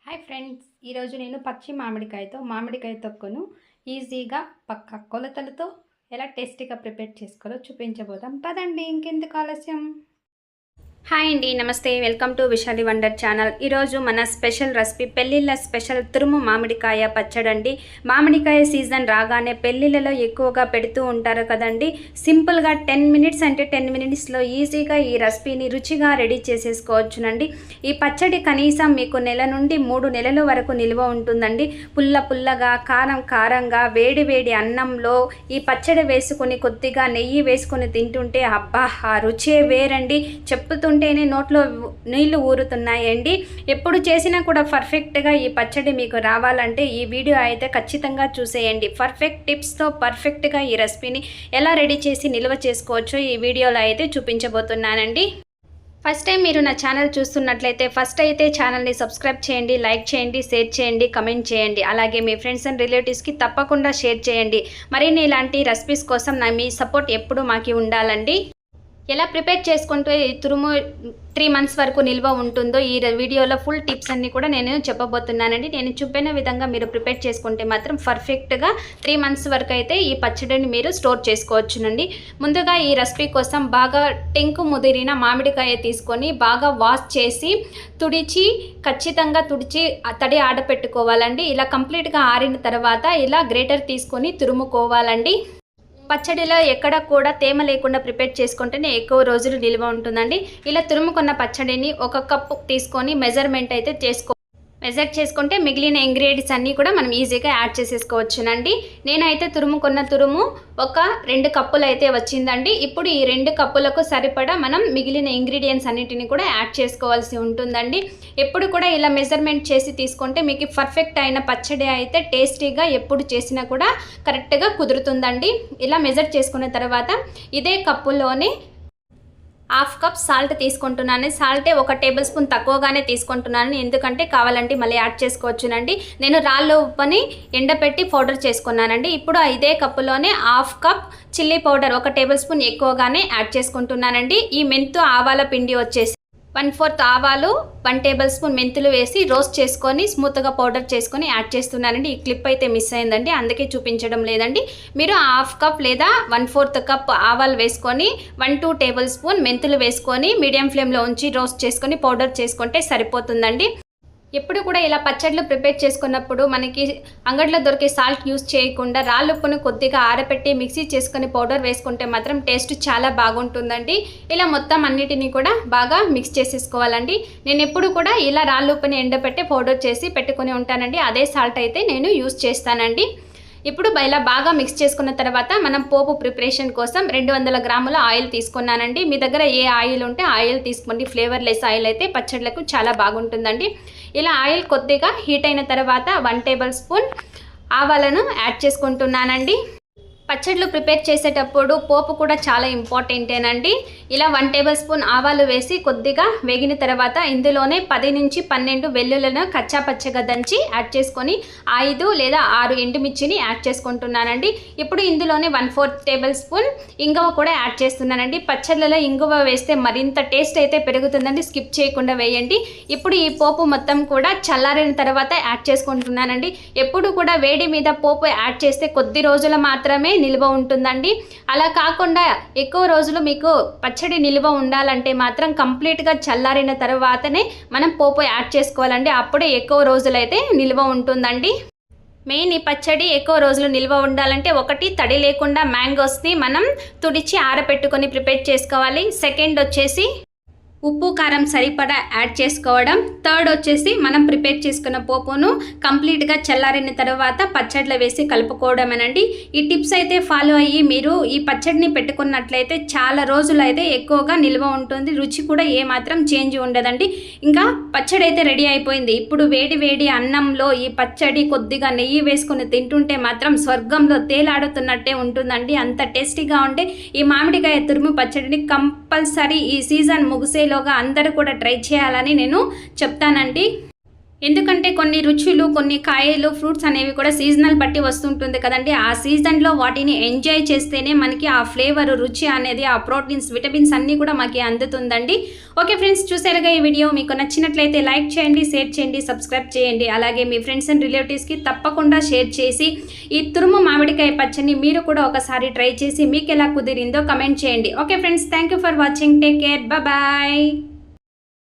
Hi friends, ఈరోజు నేను పచ్చి మామిడికాయ తొక్కను ఈజీగా పక్క కొలతలతో ఎలా టేస్టీగా ప్రిపేర్ చేసుకోవాలో చూపించబోదాం. పదండి, ఇంకెందుకు ఆలస్యం. హాయ్ అండి, నమస్తే. Welcome to Vishali wonder channel. ఈరోజు మన స్పెషల్ రెసిపీ పెళ్ళిళ్ళ స్పెషల్ తురుము మామిడికాయ పచ్చడి అండి. మామిడికాయ సీజన్ రాగానే పెళ్ళిళ్ళలో ఎక్కువగా పెడుతూ ఉంటారు కదండి. సింపుల్గా 10 మినిట్స్ అంటే 10 మినిట్స్లో ఈజీగా ఈ రెసిపీని రుచిగా రెడీ చేసేసుకోవచ్చునండి. ఈ పచ్చడి కనీసం మీకు నెల నుండి 3 నెలల వరకు నిల్వ ఉంటుందండి. పుల్లగా కారంగా వేడి అన్నంలో ఈ పచ్చడి వేసుకొని కొద్దిగా నెయ్యి వేసుకొని తింటుంటే అబ్బా, ఆ రుచే వేరండి. చెప్పుతుంటేనే నోట్లో నీళ్లు ఊరుతున్నాయండి. ఎప్పుడు చేసినా కూడా పర్ఫెక్ట్గా ఈ పచ్చడి మీకు రావాలంటే ఈ వీడియో అయితే ఖచ్చితంగా చూసేయండి. పర్ఫెక్ట్ టిప్స్తో పర్ఫెక్ట్గా ఈ రెసిపీని ఎలా రెడీ చేసి నిల్వ చేసుకోవచ్చో ఈ వీడియోలో అయితే చూపించబోతున్నానండి. ఫస్ట్ టైం మీరు నా ఛానల్ చూస్తున్నట్లయితే ఫస్ట్ అయితే ఛానల్ని సబ్స్క్రైబ్ చేయండి, లైక్ చేయండి, షేర్ చేయండి, కమెంట్ చేయండి. అలాగే మీ ఫ్రెండ్స్ అండ్ రిలేటివ్స్కి తప్పకుండా షేర్ చేయండి. మరిన్ని ఇలాంటి రెసిపీస్ కోసం మీ సపోర్ట్ ఎప్పుడు మాకు ఉండాలండి. ఎలా ప్రిపేర్ చేసుకుంటూ తురుము 3 మంత్స్ వరకు నిల్వ ఉంటుందో ఈ వీడియోలో ఫుల్ టిప్స్ అన్నీ కూడా నేను చెప్పబోతున్నానండి. నేను చూపిన విధంగా మీరు ప్రిపేర్ చేసుకుంటే మాత్రం పర్ఫెక్ట్గా 3 మంత్స్ వరకు అయితే ఈ పచ్చడిని మీరు స్టోర్ చేసుకోవచ్చునండి. ముందుగా ఈ రెసిపీ కోసం బాగా టెంకు ముదిరిన మామిడికాయ తీసుకొని బాగా వాష్ చేసి ఖచ్చితంగా తుడిచి తడి ఆడపెట్టుకోవాలండి. ఇలా కంప్లీట్గా ఆరిన తర్వాత ఇలా గ్రేటర్ తీసుకొని తురుముకోవాలండి. పచ్చడిలో ఎక్కడ కూడా తేమ లేకుండా ప్రిపేర్ చేసుకుంటేనే ఎక్కువ రోజులు నిల్వ ఉంటుందండి. ఇలా తురుముకున్న పచ్చడిని 1 కప్పు తీసుకొని మెజర్ చేసుకుంటే మిగిలిన ఇంగ్రీడియంట్స్ అన్నీ కూడా మనం ఈజీగా యాడ్ చేసేసుకోవచ్చునండి. నేనైతే తురుముకున్న తురుము ఒక 2 కప్పులు అయితే వచ్చిందండి. ఇప్పుడు ఈ 2 కప్పులకు సరిపడా మనం మిగిలిన ఇంగ్రీడియంట్స్ అన్నిటిని కూడా యాడ్ చేసుకోవాల్సి ఉంటుందండి. ఎప్పుడు కూడా ఇలా మెజర్మెంట్ చేసి తీసుకుంటే మీకు పర్ఫెక్ట్ అయిన పచ్చడి అయితే టేస్టీగా ఎప్పుడు చేసినా కూడా కరెక్ట్గా కుదురుతుందండి. ఇలా మెజర్ చేసుకున్న తర్వాత ఇదే కప్పులోనే 1/2 కప్ సాల్ట్ తీసుకుంటున్నాను. సాల్టే 1 టేబుల్ స్పూన్ తక్కువగానే తీసుకుంటున్నాను, ఎందుకంటే కావాలంటే మళ్ళీ యాడ్ చేసుకోవచ్చునండి. నేను రాళ్ళ ఉప్పుని ఎండపెట్టి పౌడర్ చేసుకున్నానండి. ఇప్పుడు ఇదే కప్పులోనే 1/2 cup chilli powder 1 table spoon ఎక్కువగానే యాడ్ చేసుకుంటున్నానండి. ఈ మెంతు ఆవాల పిండి వచ్చేసి 1/4 ఆవాలు 1 టేబుల్ స్పూన్ మెంతులు వేసి రోస్ట్ చేసుకొని స్మూత్గా పౌడర్ చేసుకొని యాడ్ చేస్తున్నానండి. ఈ క్లిప్ అయితే మిస్ అయిందండి, అందుకే చూపించడం లేదండి. మీరు 1/2 కప్ లేదా 1/4 కప్ ఆవాలు వేసుకొని 1-2 టేబుల్ స్పూన్ మెంతులు వేసుకొని మీడియం ఫ్లేమ్లో ఉంచి రోస్ట్ చేసుకొని పౌడర్ చేసుకుంటే సరిపోతుందండి. ఎప్పుడు కూడా ఇలా పచ్చళ్ళు ప్రిపేర్ చేసుకున్నప్పుడు మనకి అంగడిలో దొరికే సాల్ట్ యూస్ చేయకుండా రాళ్ళుప్పును కొద్దిగా ఆరబెట్టి మిక్సీ చేసుకొని పౌడర్ వేసుకుంటే మాత్రం టేస్ట్ చాలా బాగుంటుందండి. ఇలా మొత్తం అన్నిటినీ కూడా బాగా మిక్స్ చేసేసుకోవాలండి. నేను ఎప్పుడు కూడా ఇలా రాళ్ళుప్పుని ఎండబెట్టి పౌడర్ చేసి పెట్టుకొని ఉంటానండి. అదే సాల్ట్ అయితే నేను యూస్ చేస్తానండి. ఇప్పుడు ఇలా బాగా మిక్స్ చేసుకున్న తర్వాత మనం పోపు ప్రిపరేషన్ కోసం 200 గ్రాముల ఆయిల్ తీసుకున్నానండి. మీ దగ్గర ఏ ఆయిల్ ఉంటే ఆయిల్ తీసుకోండి. ఫ్లేవర్లెస్ ఆయిల్ అయితే పచ్చళ్ళకు చాలా బాగుంటుందండి. ఇలా ఆయిల్ కొద్దిగా హీట్ అయిన తర్వాత 1 టేబుల్ స్పూన్ ఆవాలను యాడ్ చేసుకుంటున్నానండి. పచ్చళ్ళు ప్రిపేర్ చేసేటప్పుడు పోపు కూడా చాలా ఇంపార్టెంటేనండి. ఇలా 1 టేబుల్ స్పూన్ ఆవాలు వేసి కొద్దిగా వేగిన తర్వాత ఇందులోనే 10 నుంచి 12 వెల్లుల్లిను కచ్చాపచ్చగా దంచి యాడ్ చేసుకొని 5 లేదా 6 ఎండుమిర్చిని యాడ్ చేసుకుంటున్నానండి. ఇప్పుడు ఇందులోనే 1/4 టేబుల్ స్పూన్ ఇంగువ కూడా యాడ్ చేస్తున్నానండి. పచ్చళ్ళలో ఇంగువ వేస్తే మరింత టేస్ట్ అయితే పెరుగుతుందండి, స్కిప్ చేయకుండా వేయండి. ఇప్పుడు ఈ పోపు మొత్తం కూడా చల్లారిన తర్వాత యాడ్ చేసుకుంటున్నానండి. ఎప్పుడు కూడా వేడి మీద పోపు యాడ్ చేస్తే కొద్ది రోజులు మాత్రమే నిల్వ ఉంటుందండి. అలా కాకుండా ఎక్కువ రోజులు మీకు పచ్చడి నిల్వ ఉండాలంటే మాత్రం కంప్లీట్గా చల్లారిన తర్వాతనే మనం పోపు యాడ్ చేసుకోవాలండి. అప్పుడే ఎక్కువ రోజులైతే నిల్వ ఉంటుందండి. మెయిన్ ఈ పచ్చడి ఎక్కువ రోజులు నిల్వ ఉండాలంటే 1 తడి లేకుండా మ్యాంగోస్ని మనం తుడిచి ఆరబెట్టుకొని ప్రిపేర్ చేసుకోవాలి. సెకండ్ వచ్చేసి ఉప్పు కారం సరిపడా యాడ్ చేసుకోవడం. థర్డ్ వచ్చేసి మనం ప్రిపేర్ చేసుకున్న పోపును కంప్లీట్గా చల్లారిన తర్వాత పచ్చడిలో వేసి కలుపుకోవడమేనండి. ఈ టిప్స్ అయితే ఫాలో అయ్యి మీరు ఈ పచ్చడిని పెట్టుకున్నట్లయితే చాలా రోజులు అయితే ఎక్కువగా నిల్వ ఉంటుంది. రుచి కూడా ఏమాత్రం చేంజ్ ఉండదండి. ఇంకా పచ్చడి అయితే రెడీ అయిపోయింది. ఇప్పుడు వేడి అన్నంలో ఈ పచ్చడి కొద్దిగా నెయ్యి వేసుకొని తింటుంటే మాత్రం స్వర్గంలో తేలాడుతున్నట్టే ఉంటుందండి. అంత టేస్టీగా ఉంటే ఈ మామిడికాయ తురుము పచ్చడిని కంపల్సరీ ఈ సీజన్ ముగిసేలో అందరూ కూడా ట్రై చేయాలని నేను చెప్తానండి. ఎందుకంటే కొన్ని రుచులు, కొన్ని కాయలు, ఫ్రూట్స్ అనేవి కూడా సీజనల్ బట్టి వస్తుంటుంది కదండీ! ఆ సీజన్‌లో వాటిని ఎంజాయ్ చేస్తేనే మనకి ఆ ఫ్లేవర్, రుచి అనేది, ఆ ప్రోటీన్స్, విటమిన్స్ అన్నీ కూడా మనకి అందుతుందండి. ఓకే ఫ్రెండ్స్, చూసారుగా ఈ వీడియో. మీకు నచ్చినట్లయితే లైక్ చేయండి, షేర్ చేయండి, సబ్స్క్రైబ్ చేయండి. అలాగే మీ ఫ్రెండ్స్ అండ్ రిలేటివ్స్‌కి తప్పకుండా షేర్ చేసి ఈ తురుము మామిడికాయ పచ్చడిని మీరు కూడా ఒకసారి ట్రై చేసి మీకెలా కుదిరిందో కమెంట్ చేయండి. Okay friends, thank you for watching. Take care. Bye.